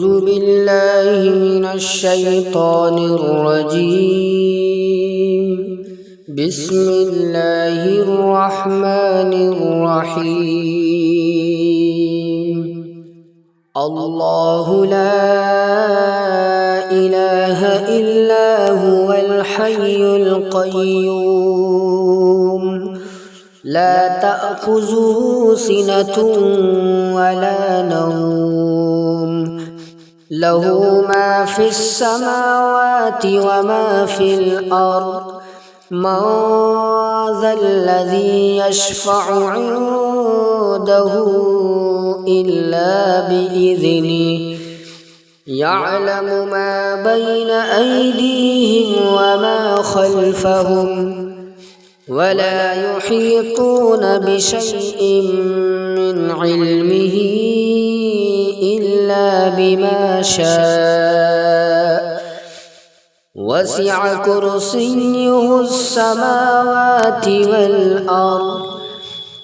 أعوذ بالله من الشيطان الرجيم. بسم الله الرحمن الرحيم. الله لا إله إلا هو الحي القيوم لا تأخذه سنة ولا نوم له ما في السماوات وما في الأرض من ذا الذي يشفع عنده إلا بإذنه يعلم ما بين أيديهم وما خلفهم ولا يحيطون بشيء من علمه إلا بما شاء وسع كرسيه السماوات والأرض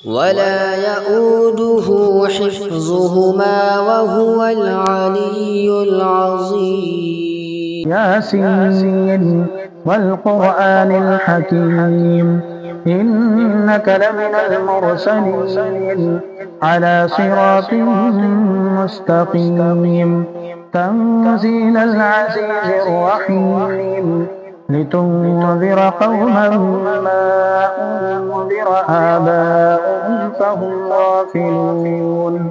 ولا يؤوده حفظهما وهو العلي العظيم. ياسين والقرآن الحكيم إنك لمن المرسلين على صراط مستقيم تنزيل العزيز الرحيم لتنذر قوما ما أنذر آباؤهم فهم غافلون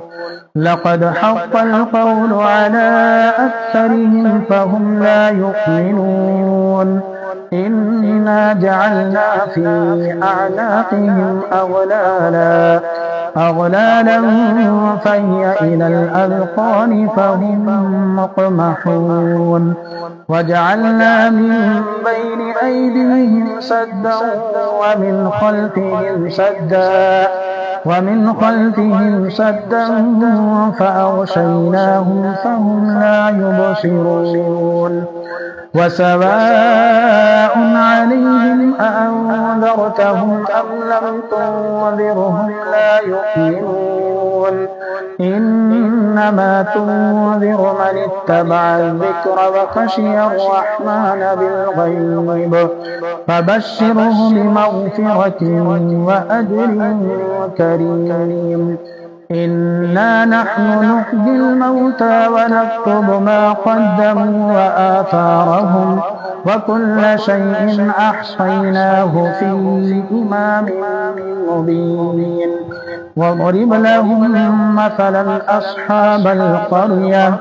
لقد حق القول على أكثرهم فهم لا يؤمنون إنا جعلنا في أعناقهم أغلالا فهي إلى الأذقان فهم مقمحون وجعلنا من بين أيديهم سدا ومن خلفهم سدا فأغشيناهم فهم لا يبصرون وسواء عليهم أأنذرتهم أم لم تنذرهم لا يؤمنون إنما تنذر من اتبع الذكر وخشي الرحمن بالغيب فبشره بمغفرة وأجر كريم إنا نحن نحيي الموتى ونكتب ما قدموا وآثارهم وكل شيء أحصيناه في إمام مبين واضرب لهم مثلا أصحاب القرية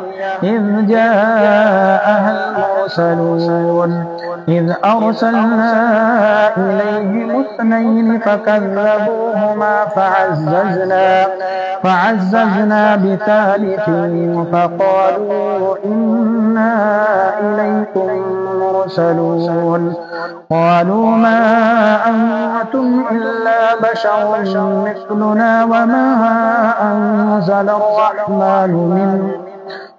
إذ جاءها المرسلون إذ أرسلنا إليهم اثنين فكذبوهما فعززنا بثالث فقالوا إنا إليكم مرسلون قالوا ما أنتم إلا بشر مثلنا وما أنزل الرحمن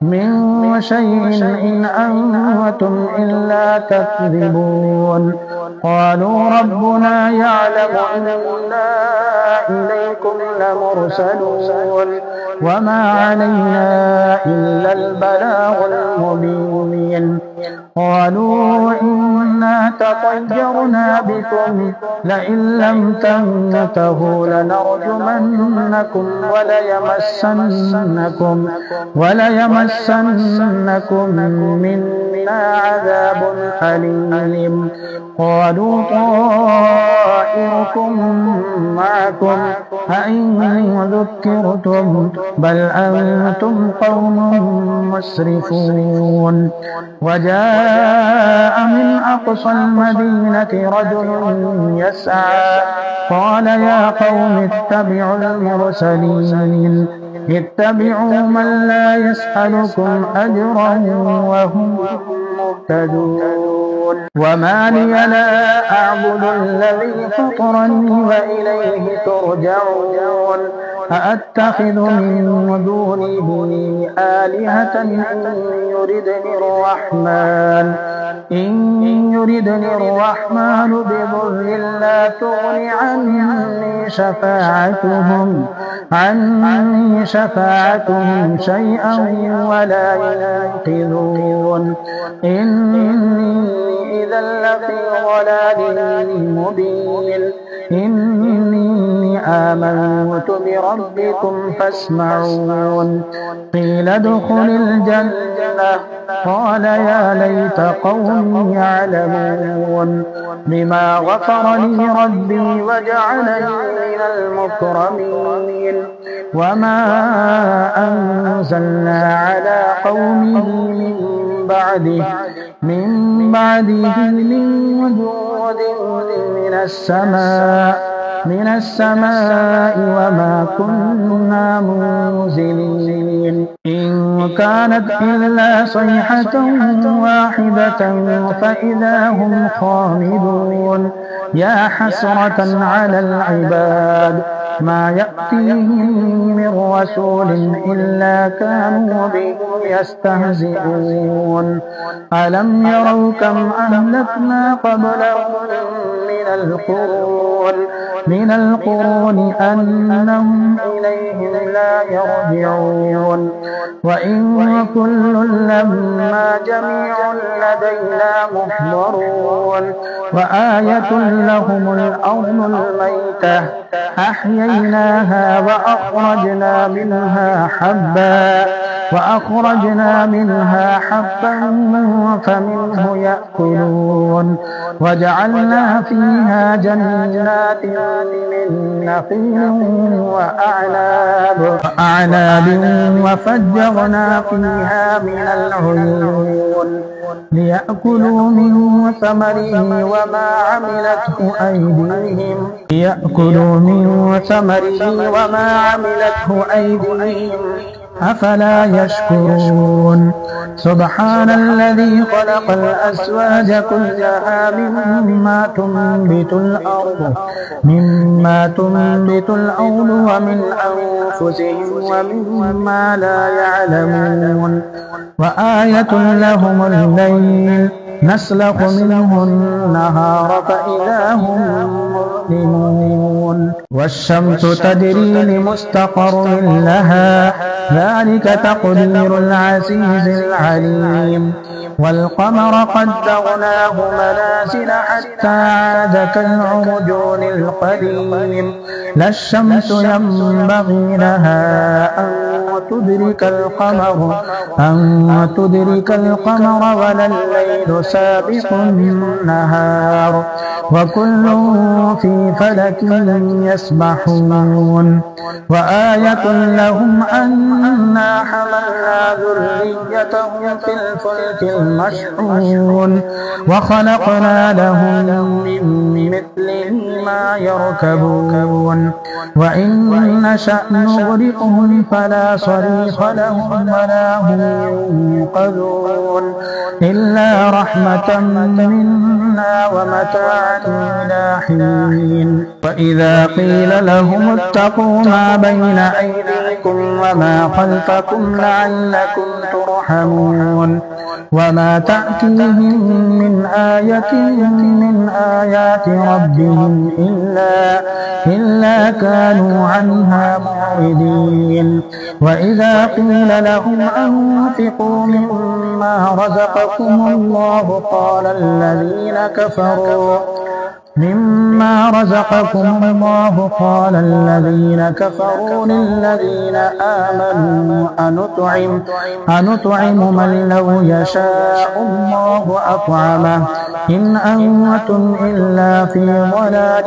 من شيء إن أنتم إلا تكذبون قالوا ربنا يعلم إنا إليكم لمرسلون وما علينا إلا البلاغ المبين قالوا إنا تطيرنا بكم لئن لم تنتهوا لنرجمنكم وليمسنكم منا عذاب أليم قالوا طائركم معكم أئن ذكرتم بل أنتم قوم مسرفون وجاء من أقصى المدينة رجل يسعى قال يا قوم اتبعوا المرسلين اتبعوا من لا يسألكم أجرا وهم مهتدون وما لي لا أعبد الذي فطرني وإليه ترجعون أأتخذ من دونه آلهة إن يردني الرحمن بضر لا تغن عني شفاعتهم شيئا ولا ينقذون إني إذا لفي ضلال مبين إني آمنت بربكم فاسمعون قيل ادخل الجنة قال يا ليت قومي يعلمون بما غفر لي ربي وجعلني من المكرمين وما أنزلنا على قومه من بعده من جود من السماء وما كنا منزلين إن كانت إلا صيحة واحدة فإذا هم خامدون يا حسرة على العباد ما يأتيهم من رسول إلا كانوا به يستهزئون ألم يروا كم أهلكنا قبلهم من القرون أنهم إليهم لا يرجعون وإن كل لما جميع لدينا محضرون وآية لهم الأرض الميتة أحييناها وأخرجنا منها حبا فمنه يأكلون وجعلنا فيها جنات من نخيل وأعناب وفجرنا فيها من العيون ليأكلوا من ثمره وما عملته أيديهم أفلا يشكرون سبحان الذي خلق الأزواج كلها مما تنبت الأرض ومن أنفسهم ومما لا يعلمون وآية لهم الليل نسلخ منه النهار فإذا هم مظلمون والشمس تجري لمستقر لها ذلك تقدير العزيز العليم والقمر قدرناه منازل حتى عاد كالعرجون القديم لا الشمس ينبغي لها أن تدرك القمر ولا الليل سابق النهار وكل في فلك يسبحون وآية لهم أنا حملنا ذريتهم في الفلك المشحون وخلقنا لهم من مثله ما يركبون وإن نشأ نغرقهم فلا صريخ لهم ولا هم ينقذون إلا رحمة منا ومتاعا إلى حين وإذا قيل لهم اتقوا ما بين أيديكم وما خلفكم لعلكم ترحمون وما تأتيهم من آية من آيات ربهم إلا كانوا عنها معرضين وإذا قيل لهم أنفقوا مما رزقكم الله قال الذين كفروا للذين آمنوا أنطعم من لو يشاء الله أطعمه إن أنتم إلا في ضلال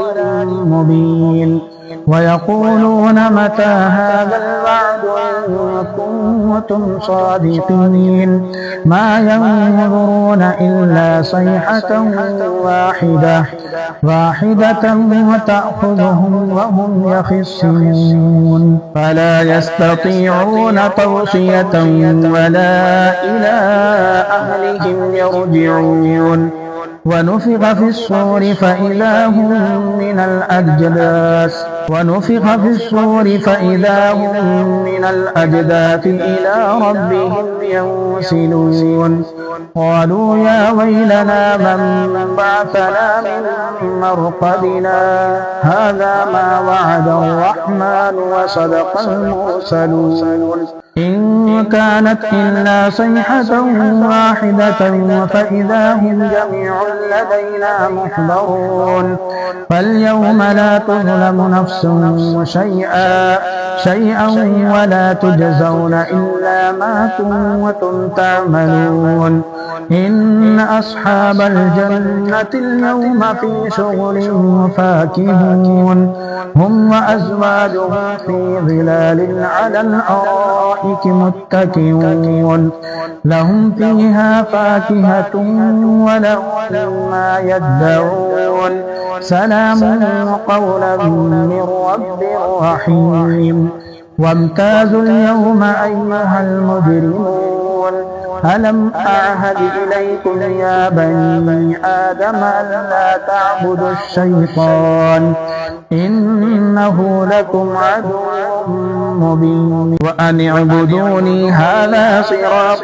مبين ويقولون متى هذا الوعد إن كنتم صادقين ما ينظرون إلا صيحة واحدة وتأخذهم وهم يخصمون فلا يستطيعون توصية ولا إلى أهلهم يرجعون ونفخ في الصور فإذا هم من الأجداث إلى ربهم ينسلون قالوا يا ويلنا من بعثنا من مرقدنا هذا ما وعد الرحمن وصدق المرسلون إن كانت إلا صيحة واحدة فإذا هم جميع لدينا محضرون فاليوم لا تظلم نفس شيئا ولا تجزون إلا ما كنتم تعملون إن أصحاب الجنة اليوم في شغل فاكهون هم وأزواجهم في ظلال على الأرائك متكئون لهم فيها فاكهة ولهم ما يدعون سلام قولا من رب رحيم وامتازوا اليوم أيها المجرمون ألم أعهد إليكم يا بني آدم ألا تعبدوا الشيطان إنه لكم عدو مبين وأن اعبدوني هذا صراط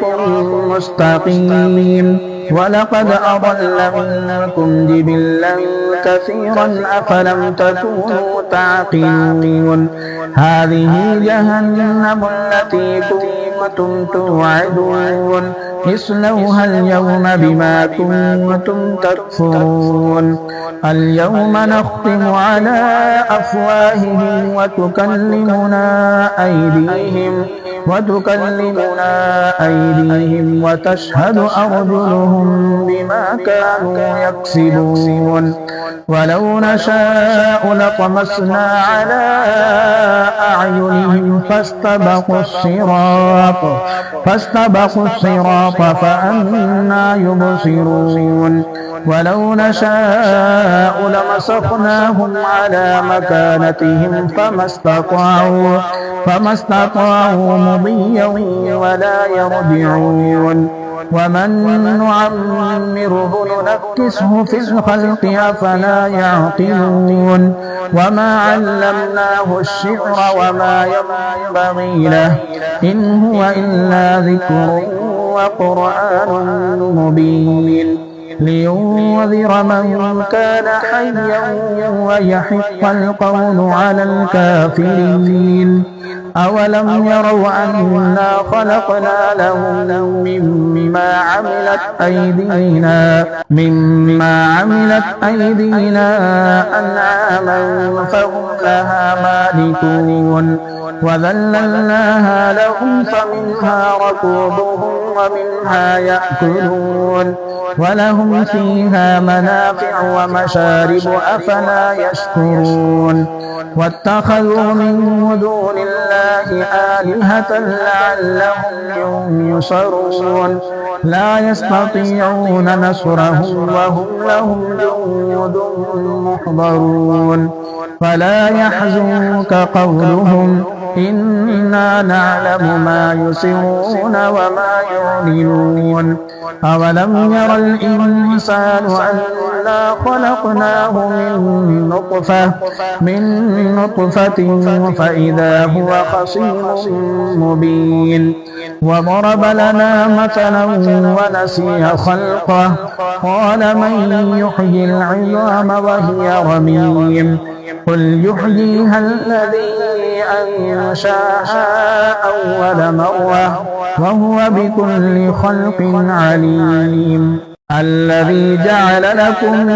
مستقيم ولقد أضل منكم جبلا كثيرا أفلم تكونوا تعقلون هذه جهنم التي كنتم توعدون اصلوها اليوم بما كنتم تكفرون اليوم نختم على أفواههم وتكلمنا أيديهم وتشهد أرجلهم بما كانوا يكسبون ولو نشاء لطمسنا على أعينهم فاستبقوا الصراط فأنى يبصرون ولو نشاء لمسخناهم على مكانتهم فما استطاعوا مضيا ولا يرجعون ومن نعمره ننكسه في الخلق أفلا يعقلون وما علمناه الشعر وما ينبغي له إن هو إلا ذكر وقرآن مبين لينذر من كان حيا ويحق القول على الكافرين أولم يروا أنا خلقنا لهم مما عملت أيدينا أنعاما فهم لها مالكون وذللناها لهم فمنها ركوبهم ومنها يأكلون ولهم فيها منافع ومشارب أفلا يشكرون واتخذوا من دون الله آلهة لعلهم ينصرون لا يستطيعون نصرهم وهم لهم جند محضرون فلا يحزنك قولهم إنا نعلم ما يسرون وما يعلنون أولم ير الإنسان أنا خلقناه من نطفة فإذا هو خصيم مبين وضرب لنا مثلا ونسي خلقه قال من يحيي العظام وهي رميم قل يحييها الذي أنشاها أول مرة وهو بكل خلق عليم الذي جعل لكم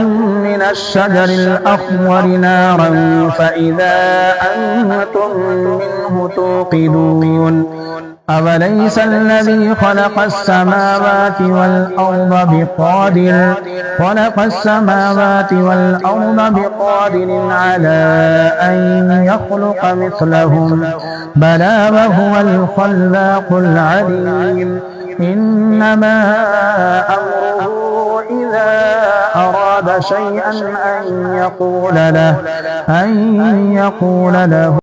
من الشجر الأخضر نارا فإذا أنتم منه توقدون أوليس الذي خلق السماوات والأرض بقادر على أن يخلق مثلهم بلى وهو الخلاق العليم إنما أمره إذا أراد شيئا أن يقول له